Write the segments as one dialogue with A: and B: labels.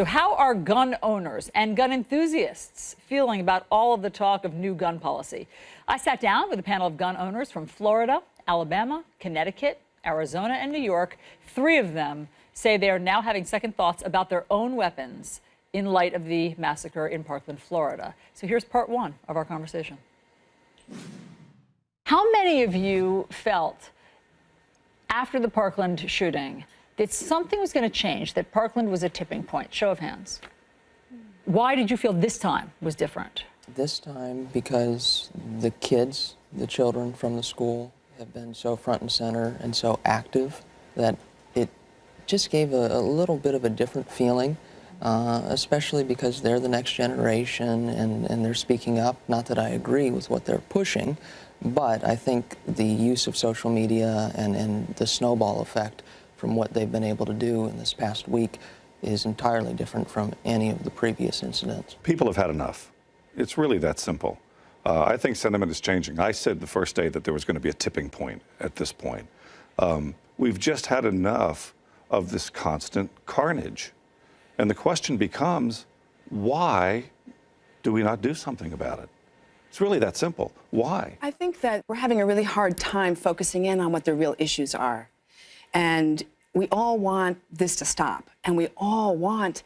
A: So how are gun owners and gun enthusiasts feeling about all of the talk of new gun policy? I sat down with a panel of gun owners from Florida, Alabama, Connecticut, Arizona, and New York. 3 of them say they are now having second thoughts about their own weapons in light of the massacre in Parkland, Florida. So here's part 1 of our conversation. How many of you felt after the Parkland shooting that something was going to change, that Parkland was a tipping point? Show of hands. Why did you feel this time was different?
B: This time because the kids, the children from the school, have been so front and center and so active that it just gave a little bit of a different feeling, especially because they're the next generation and they're speaking up. Not that I agree with what they're pushing, but I think the use of social media and the snowball effect from what they've been able to do in this past week is entirely different from any of the previous incidents.
C: People have had enough. It's really that simple. I think sentiment is changing. I said the first day that there was going to be a tipping point at this point. We've just had enough of this constant carnage. And the question becomes, why do we not do something about it? It's really that simple. Why?
D: I think that we're having a really hard time focusing in on what the real issues are. And we all want this to stop, and we all want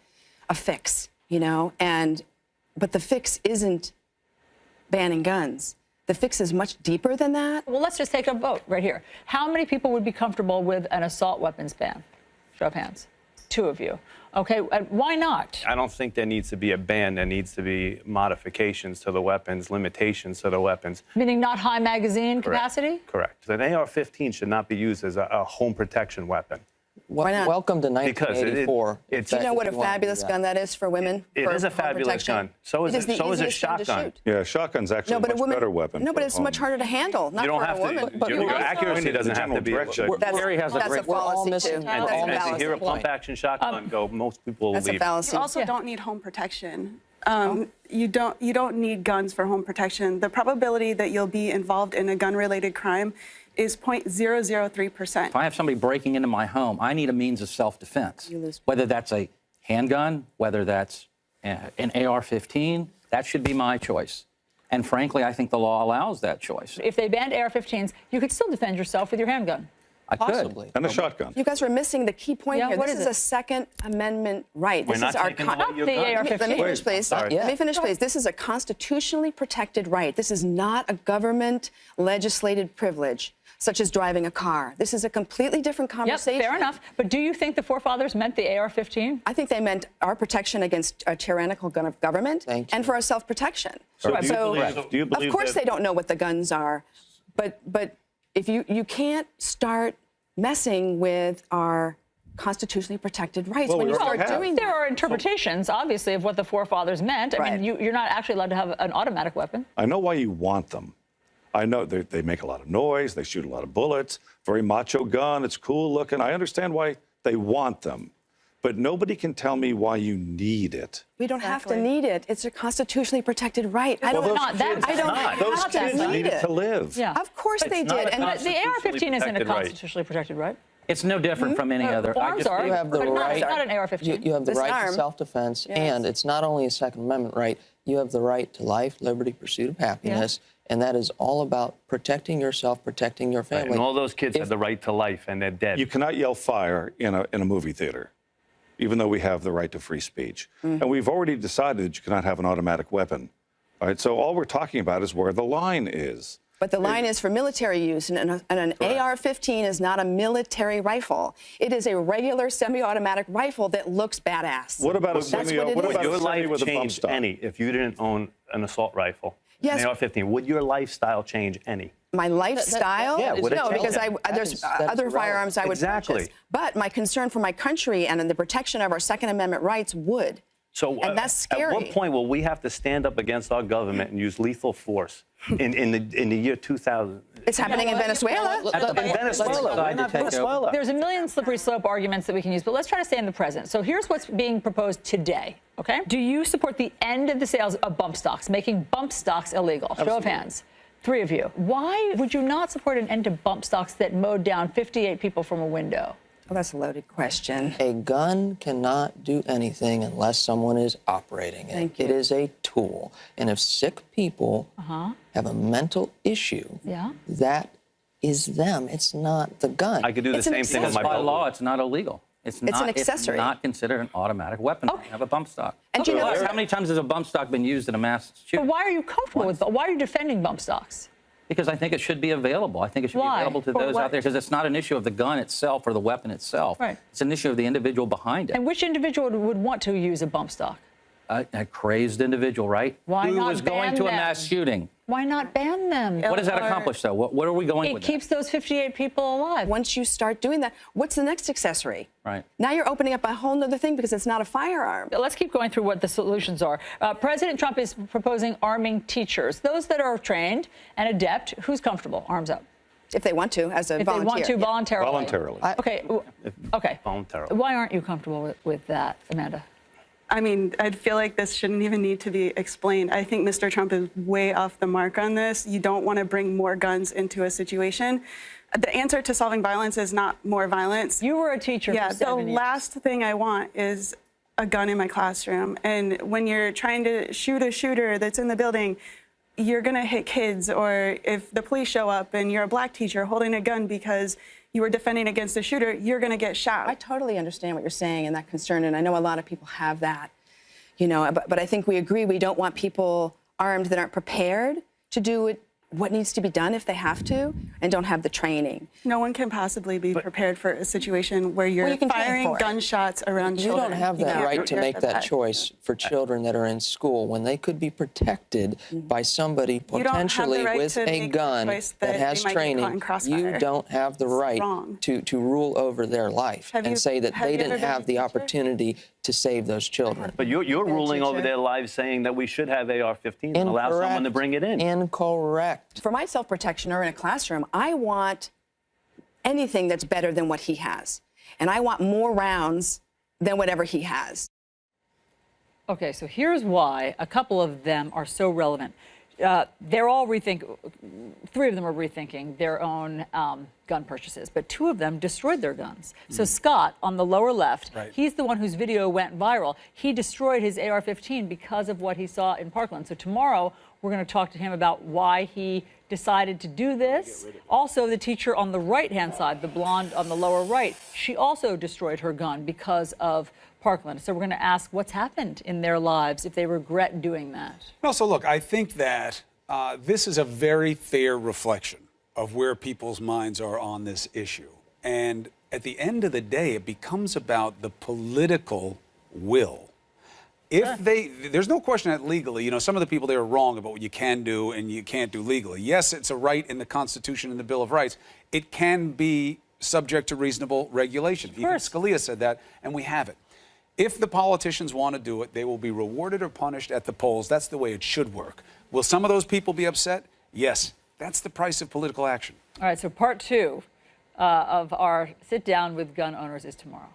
D: a fix, you know, but the fix isn't banning guns. The fix is much deeper than that.
A: Well, let's just take a vote right here. How many people would be comfortable with an assault weapons ban? Show of hands. 2 of you. Okay, why not?
E: I don't think there needs to be a ban. There needs to be modifications to the weapons, limitations to the weapons.
A: Meaning not high magazine capacity?
E: Correct. An AR-15 should not be used as a home protection weapon.
D: Why not?
B: Welcome to 1984.
D: Do you know what a fabulous gun that is for women?
E: It is a fabulous gun. So is a shotgun.
C: Yeah, a shotgun's actually a much better weapon.
D: No, but it's much harder to handle, not for a woman.
E: Your accuracy doesn't have to be.
D: That's a fallacy, too.
E: As you hear a pump-action shotgun go, most people will leave.
D: That's a fallacy.
F: You also don't need home protection. You don't need guns for home protection. The probability that you'll be involved in a gun-related crime is 0.003%.
G: If I have somebody breaking into my home, I need a means of self-defense. Whether that's a handgun, whether that's an AR-15, that should be my choice. And frankly, I think the law allows that choice.
A: If they banned AR-15s, you could still defend yourself with your handgun.
G: I
B: Possibly.
G: could.
C: And a shotgun.
D: You guys are missing the key point here.
A: What
D: This is a Second Amendment right.
E: We're not taking away your
A: the
E: gun.
A: AR-15.
D: Let me finish, please.
E: Sorry.
D: Let me finish, please. This is a constitutionally protected right. This is not a government legislated privilege, such as driving a car. This is a completely different conversation.
A: Yep, fair enough. But do you think the forefathers meant the AR-15?
D: I think they meant our protection against a tyrannical government and for our self-protection.
C: So do you believe
D: of course
C: that
D: they don't know what the guns are, but if you can't start messing with our constitutionally protected rights when you start doing that.
A: There are interpretations, obviously, of what the forefathers meant. I mean, you're not actually allowed to have an automatic weapon.
C: I know why you want them. I know they make a lot of noise, they shoot a lot of bullets, very macho gun, it's cool looking. I understand why they want them, but nobody can tell me why you need it.
D: We don't have to need it. It's a constitutionally protected right.
A: Those
C: kids need it to live.
A: Yeah.
D: Of course they did.
A: And the AR-15 isn't a constitutionally protected right.
G: It's no different from any other.
A: Arms are,
B: You have the
A: but
B: right.
A: not an AR-15.
B: You have the
D: This
B: right
D: arm.
B: to self-defense, and it's not only a Second Amendment right. You have the right to life, liberty, pursuit of happiness, and that is all about protecting yourself, protecting your family.
E: And all those kids have the right to life, and they're dead.
C: You cannot yell fire in a movie theater, even though we have the right to free speech. And we've already decided that you cannot have an automatic weapon. All right, so all we're talking about is where the line is.
D: But the line is for military use, and an AR-15 is not a military rifle. It is a regular semi-automatic rifle that looks badass.
C: What about a
D: That's what it
C: what
D: is.
C: about
E: Would your
C: a semi
E: life
C: with a bump
E: change
C: stock?
E: any if you didn't own an assault rifle?
D: Yes.
E: An AR-15. Would your lifestyle change any?
D: My lifestyle?
E: Yeah, would it
D: no,
E: change?
D: because there's
B: That's
D: other
B: irrelevant.
D: firearms I would
E: Exactly.
D: purchase. But my concern for my country and the protection of our Second Amendment rights would.
E: So
D: And that's scary.
E: At what point will we have to stand up against our government and use lethal force in the year 2000?
D: It's happening in Venezuela.
E: In Venezuela. Why not Venezuela?
A: There's a million slippery slope arguments that we can use, but let's try to stay in the present. So here's what's being proposed today, okay? Do you support the end of the sales of bump stocks, making bump stocks illegal? Show of hands. 3 of you. Why would you not support an end to bump stocks that mowed down 58 people from a window?
D: Oh, that's a loaded question.
B: A gun cannot do anything unless someone is operating it.
D: Thank you.
B: It is a tool. And if sick people have a mental issue,
A: Yeah.
B: that is them. It's not the gun.
E: I could do the
D: It's an
E: same thing with
D: accessory.
E: my
G: By
E: belt.
G: law, it's not illegal. It's
D: an accessory.
G: It's not considered an automatic weapon.
A: Okay.
G: You have a bump stock.
D: And you know-
G: How many times has a bump stock been used in a mass
A: But
G: shooting?
A: why are you comfortable with? Why are you defending bump stocks?
G: Because I think it should be available. I think it should
A: Why?
G: be available to
A: For
G: those
A: what?
G: out there because it's not an issue of the gun itself or the weapon itself.
A: Right.
G: It's an issue of the individual behind it.
A: And which individual would want to use a bump stock?
G: A crazed individual, right?
A: Why
G: Who
A: not
G: was going
A: ban
G: to a
A: them?
G: mass shooting.
A: Why not ban them?
G: What does that
F: Or-
G: accomplish, though? What are we going
A: It
G: with
A: keeps those 58 people alive.
D: Once you start doing that, what's the next accessory?
G: Right.
D: Now you're opening up a whole other thing because it's not a firearm.
A: Let's keep going through what the solutions are. President Trump is proposing arming teachers, those that are trained and adept. Who's comfortable? Arms up.
D: If they want to, as a
A: If
D: volunteer.
A: they want to,
D: Yeah.
A: voluntarily.
C: Voluntarily.
A: Okay. Okay.
E: Voluntarily.
A: Why aren't you comfortable with that, Amanda?
F: I mean, I feel like this shouldn't even need to be explained. I think Mr. Trump is way off the mark on this. You don't want to bring more guns into a situation. The answer to solving violence is not more violence.
A: You were a teacher
F: Yeah,
A: for
F: the
A: 7 years.
F: last thing I want is a gun in my classroom. And when you're trying to shoot a shooter that's in the building, you're going to hit kids. Or if the police show up and you're a black teacher holding a gun because you were defending against a shooter, you're going to get shot.
D: I totally understand what you're saying and that concern, and I know a lot of people have that, you know, but I think we agree we don't want people armed that aren't prepared to do what needs to be done if they have to and don't have the training.
F: No one can possibly be prepared for a situation where you're
D: you can train
F: firing
D: for it.
F: gunshots around
B: You
F: children.
B: don't have
F: You
B: that
F: can't
B: right to
F: prepare
B: make
F: for
B: that choice for children that are in school when they could be protected by somebody
F: don't have the
B: potentially
F: right
B: with
F: to
B: a
F: make the
B: gun
F: choice
B: that
F: that
B: has
F: they might get caught in
B: training.
F: crossfire.
B: You don't have the right
F: wrong.
B: to rule over their life
F: Have
B: and
F: you-
B: say that
F: have
B: they
F: you ever
B: didn't
F: been a
B: have the
F: teacher?
B: opportunity to save those children.
E: But you're ruling over
D: teacher.
E: their lives saying that we should have AR-15s and allow someone to bring it in.
B: Incorrect.
D: For my self-protection or in a classroom, I want anything that's better than what he has. And I want more rounds than whatever he has.
A: Okay, so here's why a couple of them are so relevant. They're all three of them are rethinking their own gun purchases, but two of them destroyed their guns. So Scott, on the lower left, he's the one whose video went viral. He destroyed his AR-15 because of what he saw in Parkland. So tomorrow, we're going to talk to him about why he decided to do this. Also, the teacher on the right-hand side, the blonde on the lower right, she also destroyed her gun because of Parkland. So we're going to ask what's happened in their lives if they regret doing that.
H: No, so look, I think that this is a very fair reflection of where people's minds are on this issue. And at the end of the day, it becomes about the political will. If there's no question that legally, you know, some of the people there are wrong about what you can do and you can't do legally. Yes, it's a right in the Constitution and the Bill of Rights. It can be subject to reasonable regulation. Even Scalia said that, and we have it. If the politicians want to do it, they will be rewarded or punished at the polls. That's the way it should work. Will some of those people be upset? Yes. That's the price of political action.
A: All right, so part two of our sit down with gun owners is tomorrow.